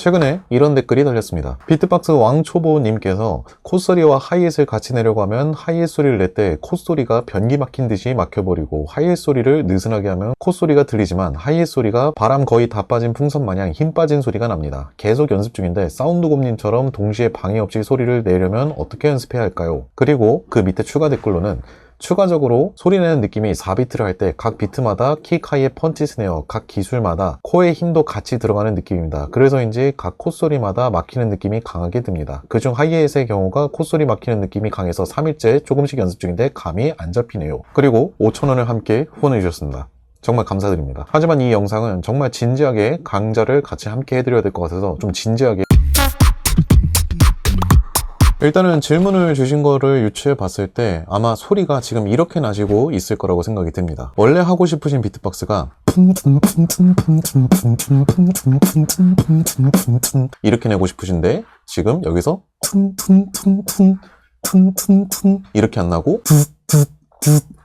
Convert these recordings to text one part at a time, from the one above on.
최근에 이런 댓글이 달렸습니다. 비트박스 왕초보님께서 콧소리와 하이햇을 같이 내려고 하면 하이햇 소리를 낼 때 콧소리가 변기 막힌 듯이 막혀버리고 하이햇 소리를 느슨하게 하면 콧소리가 들리지만 하이햇 소리가 바람 거의 다 빠진 풍선 마냥 힘 빠진 소리가 납니다. 계속 연습 중인데 사운드곰님처럼 동시에 방해 없이 소리를 내려면 어떻게 연습해야 할까요? 그리고 그 밑에 추가 댓글로는 추가적으로 소리내는 느낌이 4비트를 할 때 각 비트마다 킥, 하이의 펀치, 스네어 각 기술마다 코의 힘도 같이 들어가는 느낌입니다. 그래서인지 각 콧소리마다 막히는 느낌이 강하게 듭니다. 그중 하이햇의 경우가 콧소리 막히는 느낌이 강해서 3일째 조금씩 연습 중인데 감이 안 잡히네요. 그리고 5,000원을 함께 후원해 주셨습니다. 정말 감사드립니다. 하지만 이 영상은 정말 진지하게 강좌를 같이 함께 해드려야 될 것 같아서 좀 진지하게 일단은 질문을 주신 거를 유추해 봤을 때 아마 소리가 지금 이렇게 나시고 있을 거라고 생각이 듭니다. 원래 하고 싶으신 비트박스가 이렇게 내고 싶으신데 지금 여기서 이렇게 안 나고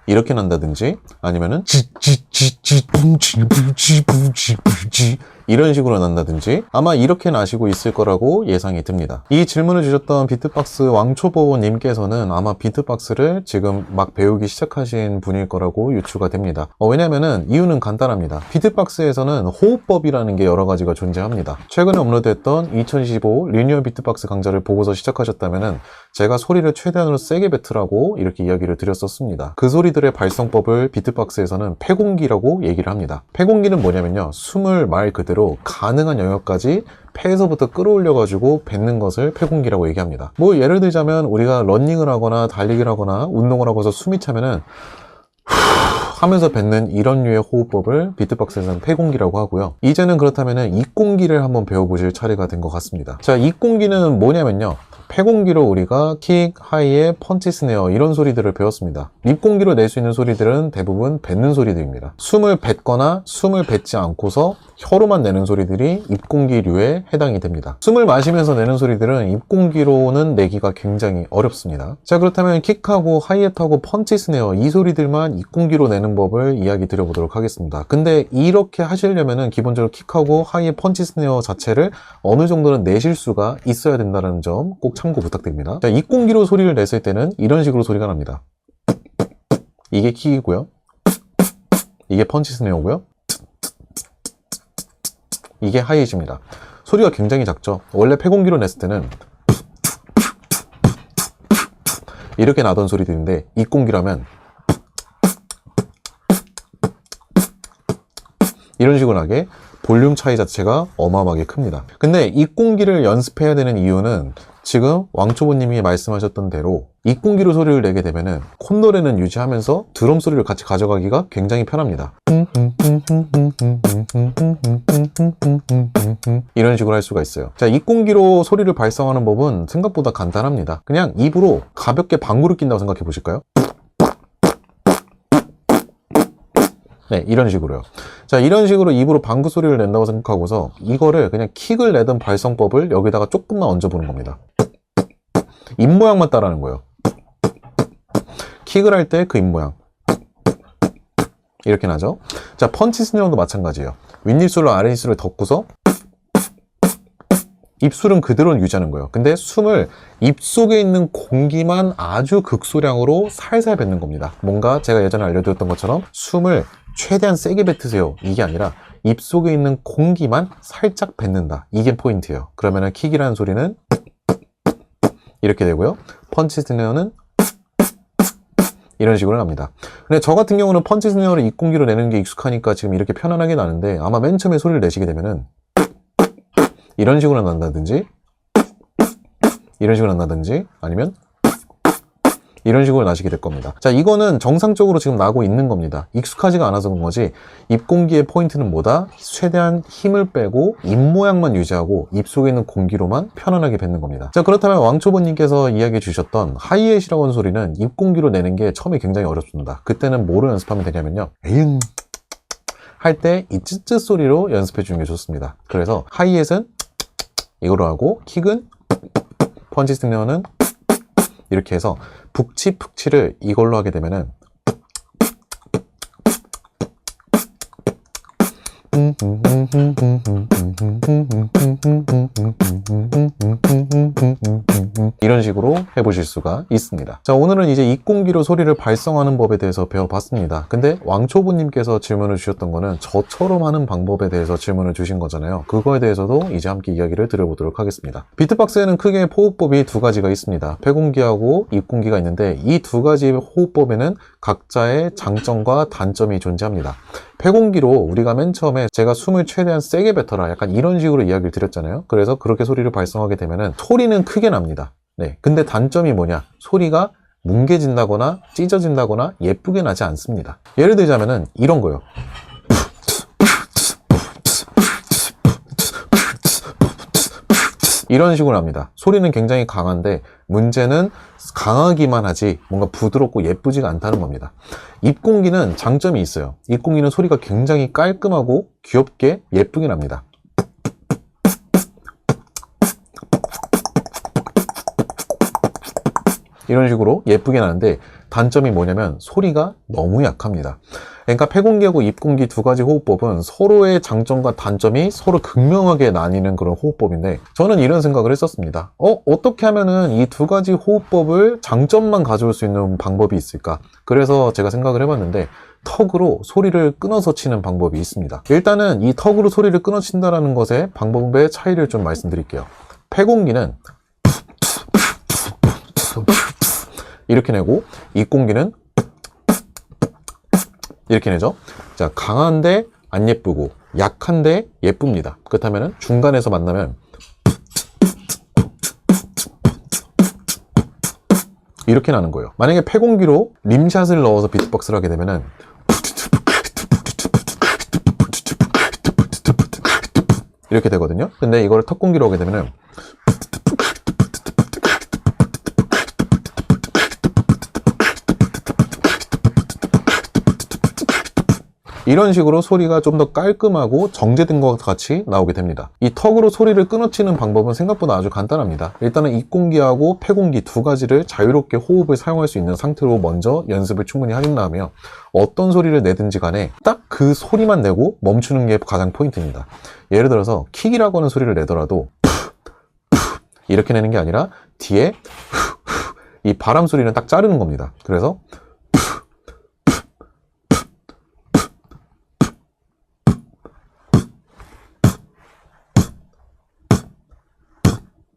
이렇게 난다든지 아니면은 이런 식으로 난다든지 아마 이렇게 나시고 있을 거라고 예상이 듭니다. 이 질문을 주셨던 비트박스 왕초보님께서는 아마 비트박스를 지금 막 배우기 시작하신 분일 거라고 유추가 됩니다. 왜냐면은 이유는 간단합니다. 비트박스에서는 호흡법이라는 게 여러 가지가 존재합니다. 최근에 업로드했던 2015 리니어 비트박스 강좌를 보고서 시작하셨다면은 제가 소리를 최대한으로 세게 뱉으라고 이렇게 이야기를 드렸었습니다. 그 소리들의 발성법을 비트박스에서는 폐공기라고 얘기를 합니다. 폐공기는 뭐냐면요, 숨을 말 그대로 가능한 영역까지 폐에서부터 끌어올려 가지고 뱉는 것을 폐공기라고 얘기합니다. 뭐 예를 들자면 우리가 러닝을 하거나 달리기를 하거나 운동을 하고서 숨이 차면은 하면서 뱉는 이런 류의 호흡법을 비트박스에서는 폐공기라고 하고요. 이제는 그렇다면 입공기를 한번 배워보실 차례가 된 것 같습니다. 자, 입공기는 뭐냐면요, 폐공기로 우리가 킥, 하이의 펀치, 스네어 이런 소리들을 배웠습니다. 입공기로 낼 수 있는 소리들은 대부분 뱉는 소리들입니다. 숨을 뱉거나 숨을 뱉지 않고서 혀로만 내는 소리들이 입공기류에 해당이 됩니다. 숨을 마시면서 내는 소리들은 입공기로는 내기가 굉장히 어렵습니다. 자, 그렇다면 킥하고 하이햇하고 펀치, 스네어 이 소리들만 입공기로 내는 법을 이야기 드려보도록 하겠습니다. 근데 이렇게 하시려면은 기본적으로 킥하고 하이햇, 펀치, 스네어 자체를 어느 정도는 내실 수가 있어야 된다는 점 꼭 참고 부탁드립니다. 자, 입공기로 소리를 냈을 때는 이런 식으로 소리가 납니다. 이게 킥이고요, 이게 펀치 스네어고요, 이게 하이햇입니다. 소리가 굉장히 작죠. 원래 폐공기로 냈을 때는 이렇게 나던 소리들인데 입공기라면 이런 식으로 나게 볼륨 차이 자체가 어마어마하게 큽니다. 근데 입공기를 연습해야 되는 이유는 지금 왕초보님이 말씀하셨던 대로 입공기로 소리를 내게 되면은 콧노래는 유지하면서 드럼 소리를 같이 가져가기가 굉장히 편합니다. 이런 식으로 할 수가 있어요. 자, 입공기로 소리를 발성하는 법은 생각보다 간단합니다. 그냥 입으로 가볍게 방구를 낀다고 생각해 보실까요? 네, 이런 식으로요. 자, 이런 식으로 입으로 방구 소리를 낸다고 생각하고서 이거를 그냥 킥을 내던 발성법을 여기다가 조금만 얹어보는 겁니다. 입 모양만 따라하는 거예요. 킥을 할 때 그 입 모양 이렇게 나죠. 자, 펀치 스네어도 마찬가지예요. 윗입술로 아랫입술을 덮고서 입술은 그대로 유지하는 거예요. 근데 숨을 입속에 있는 공기만 아주 극소량으로 살살 뱉는 겁니다. 뭔가 제가 예전에 알려드렸던 것처럼 숨을 최대한 세게 뱉으세요, 이게 아니라 입속에 있는 공기만 살짝 뱉는다, 이게 포인트예요. 그러면은 킥이라는 소리는 이렇게 되고요, 펀치 스네어는 이런 식으로 납니다. 근데 저 같은 경우는 펀치 스네어를 입공기로 내는 게 익숙하니까 지금 이렇게 편안하게 나는데 아마 맨 처음에 소리를 내시게 되면은 이런 식으로 난다든지 이런 식으로 난다든지 아니면 이런 식으로 나시게 될 겁니다. 자, 이거는 정상적으로 지금 나고 있는 겁니다. 익숙하지가 않아서 그런 거지, 입공기의 포인트는 뭐다? 최대한 힘을 빼고 입 모양만 유지하고 입속에 있는 공기로만 편안하게 뱉는 겁니다. 자, 그렇다면 왕초보님께서 이야기해 주셨던 하이햇이라고 하는 소리는 입공기로 내는 게 처음에 굉장히 어렵습니다. 그때는 뭐로 연습하면 되냐면요, 에잉 할 때 이 쯔쯔 소리로 연습해 주는 게 좋습니다. 그래서 하이햇은 이거로 하고 킥은 펀치 스네어는 이렇게 해서 북치 푹치를 이걸로 하게 되면은 이런 식으로 해보실 수가 있습니다. 자, 오늘은 이제 입공기로 소리를 발성하는 법에 대해서 배워봤습니다. 근데 왕초보님께서 질문을 주셨던 거는 저처럼 하는 방법에 대해서 질문을 주신 거잖아요. 그거에 대해서도 이제 함께 이야기를 드려보도록 하겠습니다. 비트박스에는 크게 호흡법이 두 가지가 있습니다. 폐공기하고 입공기가 있는데 이 두 가지 호흡법에는 각자의 장점과 단점이 존재합니다. 폐공기로 우리가 맨 처음에 제가 숨을 최대한 세게 뱉어라 약간 이런 식으로 이야기를 드렸잖아요. 그래서 그렇게 소리를 발성하게 되면은 소리는 크게 납니다. 네, 근데 단점이 뭐냐? 소리가 뭉개진다거나 찢어진다거나 예쁘게 나지 않습니다. 예를 들자면은 이런 거요. 이런 식으로 납니다. 소리는 굉장히 강한데 문제는 강하기만 하지 뭔가 부드럽고 예쁘지가 않다는 겁니다. 입공기는 장점이 있어요. 입공기는 소리가 굉장히 깔끔하고 귀엽게 예쁘게 납니다. 이런 식으로 예쁘게 나는데 단점이 뭐냐면 소리가 너무 약합니다. 그러니까 폐공기하고 입공기 두 가지 호흡법은 서로의 장점과 단점이 서로 극명하게 나뉘는 그런 호흡법인데 저는 이런 생각을 했었습니다. 어떻게 하면은 이 두 가지 호흡법을 장점만 가져올 수 있는 방법이 있을까? 그래서 제가 생각을 해봤는데 턱으로 소리를 끊어서 치는 방법이 있습니다. 일단은 이 턱으로 소리를 끊어 친다는 것의 방법의 차이를 좀 말씀드릴게요. 폐공기는 이렇게 내고 입공기는 이렇게 내죠. 자, 강한데 안 예쁘고 약한데 예쁩니다. 그렇다면 중간에서 만나면 이렇게 나는 거예요. 만약에 폐공기로 림샷을 넣어서 비트박스를 하게 되면은 이렇게 되거든요. 근데 이거를 턱공기로 하게 되면은 이런 식으로 소리가 좀 더 깔끔하고 정제된 것 같이 나오게 됩니다. 이 턱으로 소리를 끊어치는 방법은 생각보다 아주 간단합니다. 일단은 입공기하고 폐공기 두 가지를 자유롭게 호흡을 사용할 수 있는 상태로 먼저 연습을 충분히 하신 다음에 어떤 소리를 내든지 간에 딱 그 소리만 내고 멈추는 게 가장 포인트입니다. 예를 들어서 킥이라고 하는 소리를 내더라도 이렇게 내는 게 아니라 뒤에 이 바람 소리는 딱 자르는 겁니다. 그래서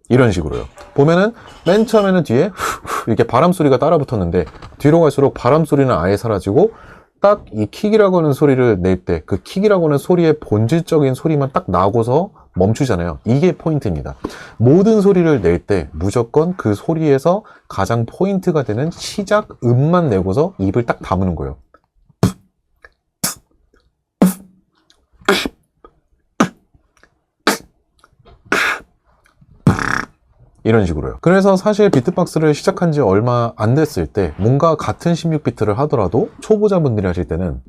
이런 식으로요. 보면은 맨 처음에는 뒤에 이렇게 바람 소리가 따라 붙었는데 뒤로 갈수록 바람 소리는 아예 사라지고 딱 이 킥이라고 하는 소리를 낼 때 그 킥이라고 하는 소리의 본질적인 소리만 딱 나고서 멈추잖아요. 이게 포인트입니다. 모든 소리를 낼 때 무조건 그 소리에서 가장 포인트가 되는 시작 음만 내고서 입을 딱 다무는 거예요. 이런 식으로요. 그래서 사실 비트박스를 시작한 지 얼마 안 됐을 때 뭔가 같은 16비트를 하더라도 초보자분들이 하실 때는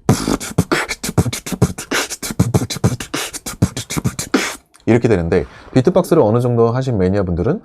이렇게 되는데 비트박스를 어느 정도 하신 매니아분들은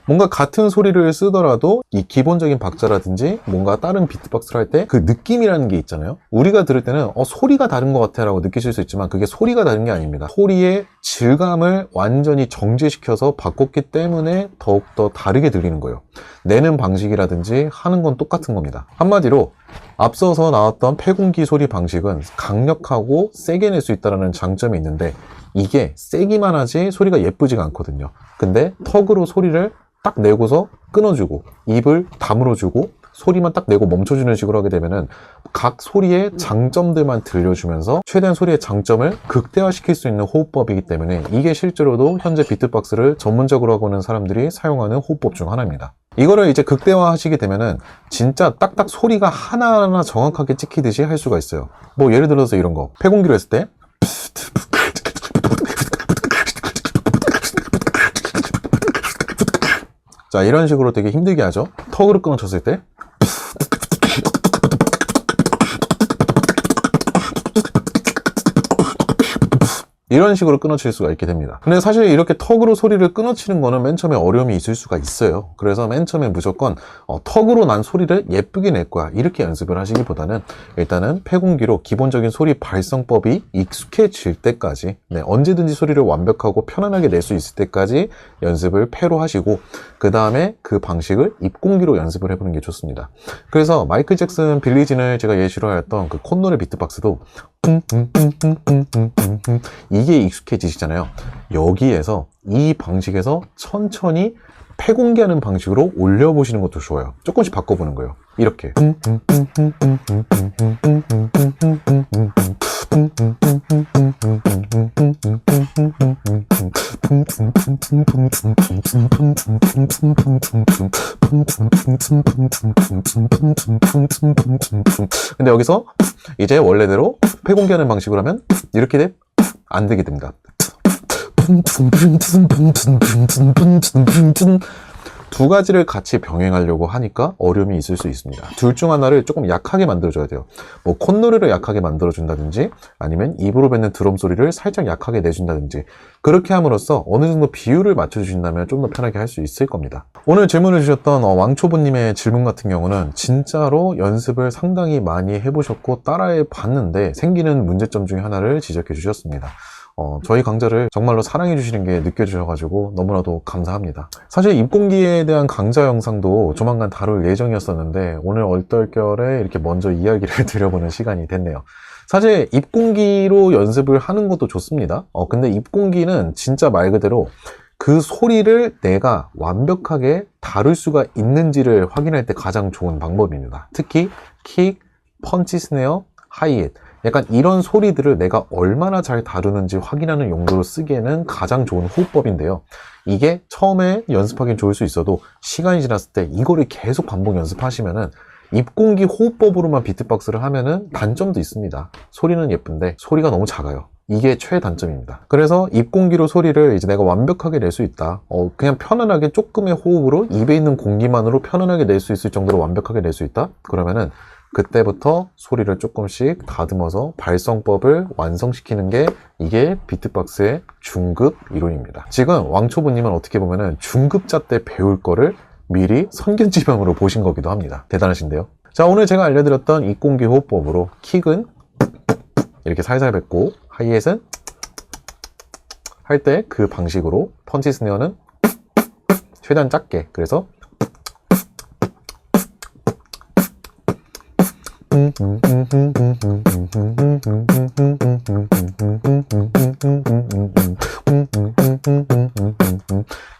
뭔가 같은 소리를 쓰더라도 이 기본적인 박자라든지 뭔가 다른 비트박스를 할 때 그 느낌이라는 게 있잖아요. 우리가 들을 때는 소리가 다른 것 같아 라고 느끼실 수 있지만 그게 소리가 다른 게 아닙니다. 소리의 질감을 완전히 정제시켜서 바꿨기 때문에 더욱더 다르게 들리는 거예요. 내는 방식이라든지 하는 건 똑같은 겁니다. 한마디로 앞서서 나왔던 폐공기 소리 방식은 강력하고 세게 낼 수 있다는 장점이 있는데 이게 세기만 하지 소리가 예쁘지가 않거든요. 근데 턱으로 소리를 딱 내고서 끊어주고 입을 다물어주고 소리만 딱 내고 멈춰주는 식으로 하게 되면은 각 소리의 장점들만 들려주면서 최대한 소리의 장점을 극대화시킬 수 있는 호흡법이기 때문에 이게 실제로도 현재 비트박스를 전문적으로 하고 있는 사람들이 사용하는 호흡법 중 하나입니다. 이거를 이제 극대화 하시게 되면은 진짜 딱딱 소리가 하나하나 정확하게 찍히듯이 할 수가 있어요. 뭐 예를 들어서 이런 거 폐공기로 했을 때 자, 이런 식으로 되게 힘들게 하죠. 턱으로 끊어쳤을 때 이런 식으로 끊어칠 수가 있게 됩니다. 근데 사실 이렇게 턱으로 소리를 끊어치는 거는 맨 처음에 어려움이 있을 수가 있어요. 그래서 맨 처음에 무조건 턱으로 난 소리를 예쁘게 낼 거야, 이렇게 연습을 하시기보다는 일단은 폐공기로 기본적인 소리 발성법이 익숙해질 때까지, 언제든지 소리를 완벽하고 편안하게 낼 수 있을 때까지 연습을 폐로 하시고, 그 다음에 그 방식을 입공기로 연습을 해보는 게 좋습니다. 그래서 마이클 잭슨 빌리진을 제가 예시로 하였던 그 콧노래 비트박스도 이게 익숙해지시잖아요. 여기에서 이 방식에서 천천히 폐공기하는 방식으로 올려보시는 것도 좋아요. 조금씩 바꿔보는 거예요. 이렇게. 근데 여기서 이제 원래대로 폐공기하는 방식으로 하면 이렇게 안 되게 됩니다. 두 가지를 같이 병행하려고 하니까 어려움이 있을 수 있습니다. 둘 중 하나를 조금 약하게 만들어줘야 돼요. 뭐 콧노래를 약하게 만들어준다든지, 아니면 입으로 뱉는 드럼 소리를 살짝 약하게 내준다든지, 그렇게 함으로써 어느 정도 비율을 맞춰주신다면 좀 더 편하게 할 수 있을 겁니다. 오늘 질문을 주셨던 왕초보님의 질문 같은 경우는 진짜로 연습을 상당히 많이 해보셨고 따라해 봤는데 생기는 문제점 중에 하나를 지적해 주셨습니다. 저희 강좌를 정말로 사랑해 주시는 게 느껴지셔가지고 너무나도 감사합니다. 사실 입공기에 대한 강좌 영상도 조만간 다룰 예정이었었는데 오늘 얼떨결에 이렇게 먼저 이야기를 드려보는 시간이 됐네요. 사실 입공기로 연습을 하는 것도 좋습니다. 근데 입공기는 진짜 말 그대로 그 소리를 내가 완벽하게 다룰 수가 있는지를 확인할 때 가장 좋은 방법입니다. 특히 킥, 펀치 스네어, 하이햇, 약간 이런 소리들을 내가 얼마나 잘 다루는지 확인하는 용도로 쓰기에는 가장 좋은 호흡법인데요. 이게 처음에 연습하기는 좋을 수 있어도 시간이 지났을 때 이거를 계속 반복 연습하시면은 입공기 호흡법으로만 비트박스를 하면은 단점도 있습니다. 소리는 예쁜데 소리가 너무 작아요. 이게 최단점입니다. 그래서 입공기로 소리를 이제 내가 완벽하게 낼 수 있다. 그냥 편안하게 조금의 호흡으로 입에 있는 공기만으로 편안하게 낼 수 있을 정도로 완벽하게 낼 수 있다? 그러면은 그때부터 소리를 조금씩 다듬어서 발성법을 완성시키는 게 이게 비트박스의 중급 이론입니다. 지금 왕초보님은 어떻게 보면은 중급자 때 배울 거를 미리 선견지명으로 보신 거기도 합니다. 대단하신데요. 자, 오늘 제가 알려드렸던 입공기 호흡법으로 킥은 이렇게 살살 뱉고, 하이햇은 할 때 그 방식으로, 펀치 스네어는 최대한 작게, 그래서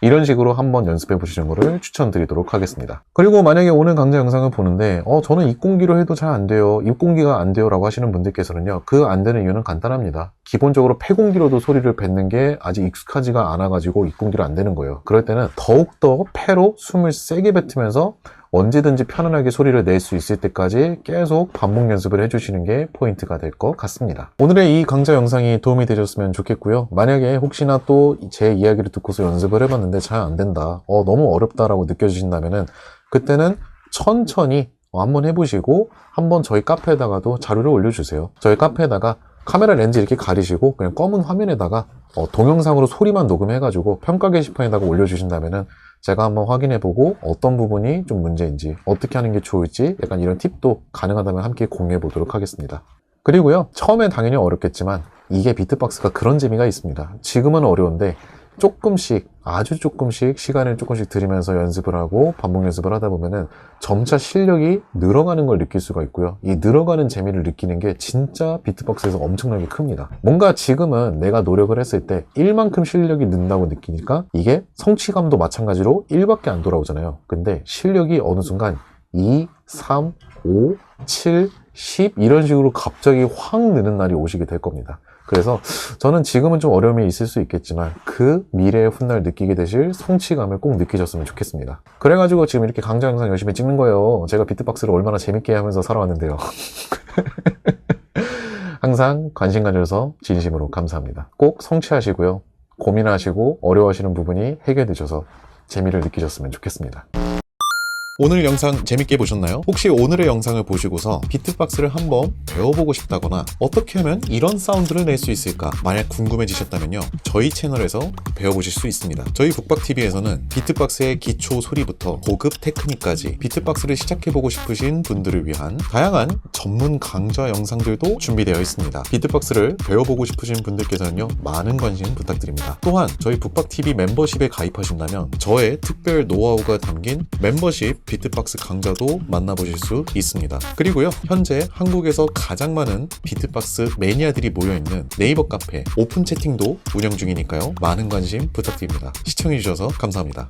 이런 식으로 한번 연습해 보시는 거를 추천드리도록 하겠습니다. 그리고 만약에 오늘 강좌 영상을 보는데 저는 입공기로 해도 잘 안 돼요, 입공기가 안 돼요 라고 하시는 분들께서는요, 그 안 되는 이유는 간단합니다. 기본적으로 폐공기로도 소리를 뱉는 게 아직 익숙하지가 않아 가지고 입공기로 안 되는 거예요. 그럴 때는 더욱더 폐로 숨을 세게 뱉으면서 언제든지 편안하게 소리를 낼 수 있을 때까지 계속 반복 연습을 해주시는 게 포인트가 될 것 같습니다. 오늘의 이 강좌 영상이 도움이 되셨으면 좋겠고요. 만약에 혹시나 또 제 이야기를 듣고서 연습을 해봤는데 잘 안 된다, 너무 어렵다라고 느껴지신다면은 그때는 천천히 한번 해보시고 한번 저희 카페에다가도 자료를 올려주세요. 저희 카페에다가 카메라 렌즈 이렇게 가리시고 그냥 검은 화면에다가 동영상으로 소리만 녹음해가지고 평가 게시판에다가 올려주신다면은 제가 한번 확인해보고 어떤 부분이 좀 문제인지, 어떻게 하는 게 좋을지 약간 이런 팁도 가능하다면 함께 공유해 보도록 하겠습니다. 그리고요, 처음엔 당연히 어렵겠지만 이게 비트박스가 그런 재미가 있습니다. 지금은 어려운데 조금씩, 아주 조금씩 시간을 조금씩 들이면서 연습을 하고 반복 연습을 하다 보면은 점차 실력이 늘어가는 걸 느낄 수가 있고요. 이 늘어가는 재미를 느끼는 게 진짜 비트박스에서 엄청나게 큽니다. 뭔가 지금은 내가 노력을 했을 때 1만큼 실력이 는다고 느끼니까 이게 성취감도 마찬가지로 1밖에 안 돌아오잖아요. 근데 실력이 어느 순간 2, 3, 5, 7, 10 이런 식으로 갑자기 확 느는 날이 오시게 될 겁니다. 그래서 저는 지금은 좀 어려움이 있을 수 있겠지만 그 미래의 훗날 느끼게 되실 성취감을 꼭 느끼셨으면 좋겠습니다. 그래가지고 지금 이렇게 강좌 영상 열심히 찍는 거예요. 제가 비트박스를 얼마나 재밌게 하면서 살아왔는데요. 항상 관심 가져서 진심으로 감사합니다. 꼭 성취하시고요. 고민하시고 어려워하시는 부분이 해결되셔서 재미를 느끼셨으면 좋겠습니다. 오늘 영상 재밌게 보셨나요? 혹시 오늘의 영상을 보시고서 비트박스를 한번 배워보고 싶다거나 어떻게 하면 이런 사운드를 낼 수 있을까 만약 궁금해지셨다면요, 저희 채널에서 배워보실 수 있습니다. 저희 북박TV에서는 비트박스의 기초 소리부터 고급 테크닉까지 비트박스를 시작해보고 싶으신 분들을 위한 다양한 전문 강좌 영상들도 준비되어 있습니다. 비트박스를 배워보고 싶으신 분들께서는요, 많은 관심 부탁드립니다. 또한 저희 북박TV 멤버십에 가입하신다면 저의 특별 노하우가 담긴 멤버십 비트박스 강좌도 만나보실 수 있습니다. 그리고요, 현재 한국에서 가장 많은 비트박스 매니아들이 모여있는 네이버 카페 오픈 채팅도 운영 중이니까요, 많은 관심 부탁드립니다. 시청해주셔서 감사합니다.